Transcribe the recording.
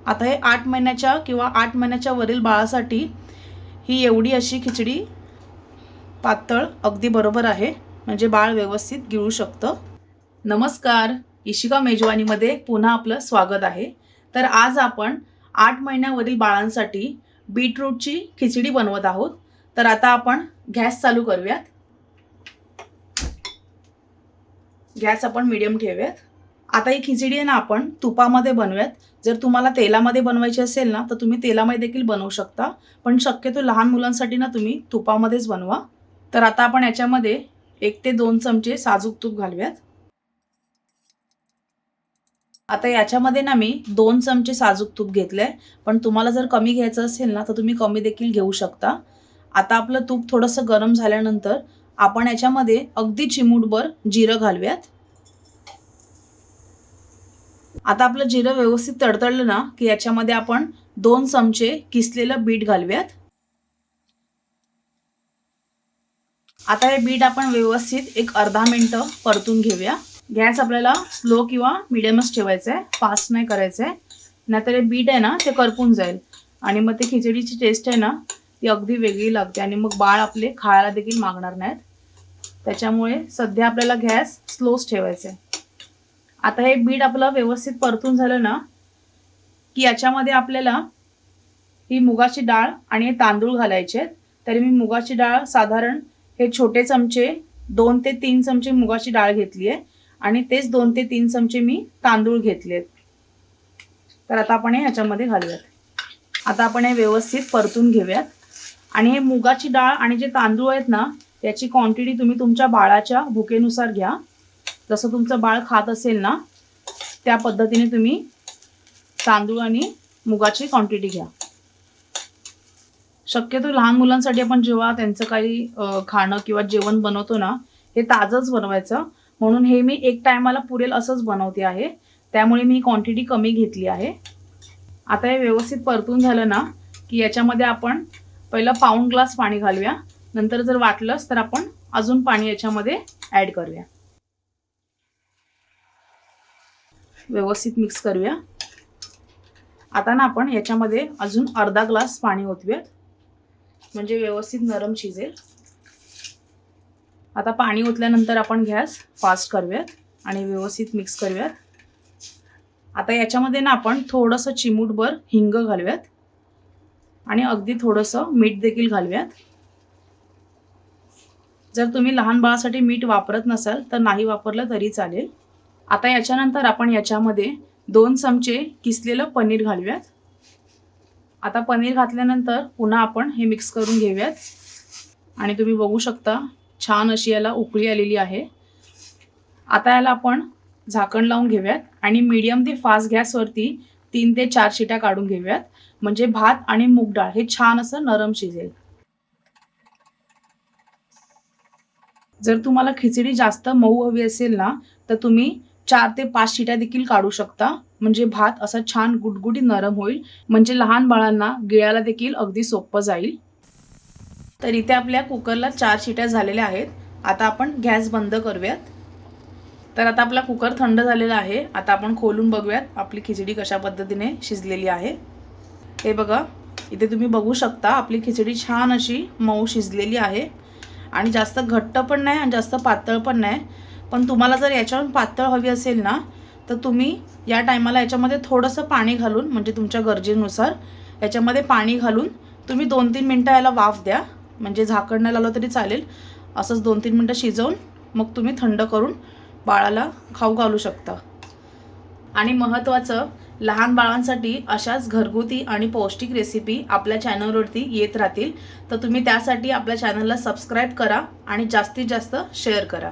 आता हे 8 महिन्याच्या किंवा 8 महिन्याच्या वरील बाळासाठी ही एवढी अशी खिचडी पातळ अगदी बरोबर आहे, म्हणजे बाळ व्यवस्थित गिळू शकतं. नमस्कार, इशिका मेजवानीमध्ये पुन्हा आपलं स्वागत आहे. तर आज आपण 8 महिन्यावरील बाळांसाठी बीटरूटची खिचडी बनवत आहोत. तर आता आपण गॅस चालू करूयात. गॅस आपण मीडियम ठेवूयात. आता ही खिचडी आहे ना आपण तुपामध्ये बनवूयात. जर तुम्हाला तेलामध्ये बनवायची असेल ना तर तुम्ही तेलामध्ये देखील बनवू शकता, पण शक्यतो लहान मुलांसाठी ना तुम्ही तुपामध्येच बनवा. तर आता आपण याच्यामध्ये 1 ते 2 चमचे साजूक तूप घालूयात. आता याच्यामध्ये ना मी 2 चमचे साजूक तूप घेतलंय, पण तुम्हाला जर कमी घ्यायचं असेल ना तर तुम्ही कमी देखील घेऊ शकता. आता आपलं तूप थोडंसं गरम झाल्यानंतर आपण याच्यामध्ये अगदी चिमूटभर जिरं घालूयात. आता आपलं जिरं व्यवस्थित तडतडलं ना की याच्यामध्ये आपण 2 चमचे किसलेलं बीट घालूयात. आता हे बीट आपण व्यवस्थित एक अर्धा मिनिट परतून घेऊया. गॅस आपल्याला स्लो किंवा मीडियमच ठेवायचा आहे, फास्ट नाही करायचं आहे, नाहीतर हे बीट आहे ना ते करपून जाईल आणि मग ते खिचडीची टेस्ट आहे ना ती अगदी वेगळी लागते आणि मग बाळ आपले खायला देखील मागणार नाहीत. त्याच्यामुळे सध्या आपल्याला गॅस स्लोच ठेवायचा आहे. आता हे बीट आपलं व्यवस्थित परतून झालं ना की याच्यामध्ये आपल्याला ही मुगाची डाळ आणि तांदूळ घालायचे आहेत. तरी मी मुगाची डाळ साधारण हे छोटे चमचे 2 ते 3 चमचे मुगाची डाळ घेतली आहे आणि तेच 2 ते 3 चमचे मी तांदूळ घेतलेत. तर आता आपण हे याच्यामध्ये घालूयात. आता आपण हे व्यवस्थित परतून घेऊयात. आणि हे मुगाची डाळ आणि जे तांदूळ आहेत ना त्याची क्वांटिटी तुम्ही तुमच्या बाळाच्या भुकेनुसार घ्या. जसं तुमचं बाळ खात असेल ना त्या पद्धतीने तुम्ही तांदूळ आणि मुगाची क्वांटिटी घ्या. शक्यतो लहान मुलांसाठी आपण जेव्हा त्यांचं काही खाणं किंवा जेवण बनवतो ना हे ताजंच बनवायचं, म्हणून हे मी एक टायमाला पुरेल असंच बनवते आहे, त्यामुळे मी क्वांटिटी कमी घेतली आहे. आता हे व्यवस्थित परतून झालं ना की याच्यामध्ये आपण पहिलं पाऊण ग्लास पाणी घालूया. नंतर जर वाटलंच तर आपण अजून पाणी याच्यामध्ये ॲड करूया. व्यवस्थित मिक्स करूया. आता ना आपण याच्यामध्ये अजून अर्धा ग्लास पाणी ओतूयात, म्हणजे व्यवस्थित नरम शिजेल. आता पाणी ओतल्यानंतर आपण गॅस फास्ट करूयात आणि व्यवस्थित मिक्स करूयात. आता याच्यामध्ये ना आपण थोडंसं चिमूटभर हिंग घालूयात आणि अगदी थोडंसं मीठ देखील घालूयात. जर तुम्ही लहान बाळासाठी मीठ वापरत नसाल तर नाही वापरलं तरी चालेल. आता याच्यानंतर आपण याच्यामध्ये 2 चमचे किसलेलं पनीर घालूयात. आता पनीर घातल्यानंतर पुन्हा आपण हे मिक्स करून घेऊयात आणि तुम्ही बघू शकता छान अशी याला उकळी आलेली आहे. आता याला आपण झाकण लावून घेऊयात आणि मीडियम ते फास्ट गॅसवरती 3 ते 4 शिट्या काढून घेऊयात, म्हणजे भात आणि मूग डाळ हे छान असं नरम शिजेल. जर तुम्हाला खिचडी जास्त मऊ हवी असेल ना तर तुम्ही 4 ते 5 शिट्या देखील काढू शकता, म्हणजे भात असा छान गुटगुटीत नरम होईल, म्हणजे लहान बाळांना गिळायला देखील अगदी सोपं जाईल. तर इथे आपल्या कुकरला 4 शिट्या झालेल्या आहेत. आता आपण गॅस बंद करूयात. तर आता आपला कुकर थंड झालेला आहे. आता आपण खोलून बघूयात आपली खिचडी कशा पद्धतीने शिजलेली आहे. हे बघा, इथे तुम्ही बघू शकता आपली खिचडी छान अशी मऊ शिजलेली आहे आणि जास्त घट्ट पण नाही आणि जास्त पातळ पण नाही. पण तुम्हाला जर याच्यावरून पातळ हवी असेल ना तर तुम्ही या टायमाला याच्यामध्ये थोडंसं पाणी घालून, म्हणजे तुमच्या गरजेनुसार याच्यामध्ये पाणी घालून तुम्ही 2-3 मिनटं याला वाफ द्या, म्हणजे झाकण नाही लावलं तरी चालेल. असंच 2-3 मिनटं शिजवून मग तुम्ही थंड करून बाळाला खाऊ घालू शकता. आणि महत्त्वाचं, लहान बाळांसाठी अशाच घरगुती आणि पौष्टिक रेसिपी आपल्या चॅनलवरती येत राहतील. तर तुम्ही त्यासाठी आपल्या चॅनलला सबस्क्राईब करा आणि जास्तीत जास्त शेअर करा.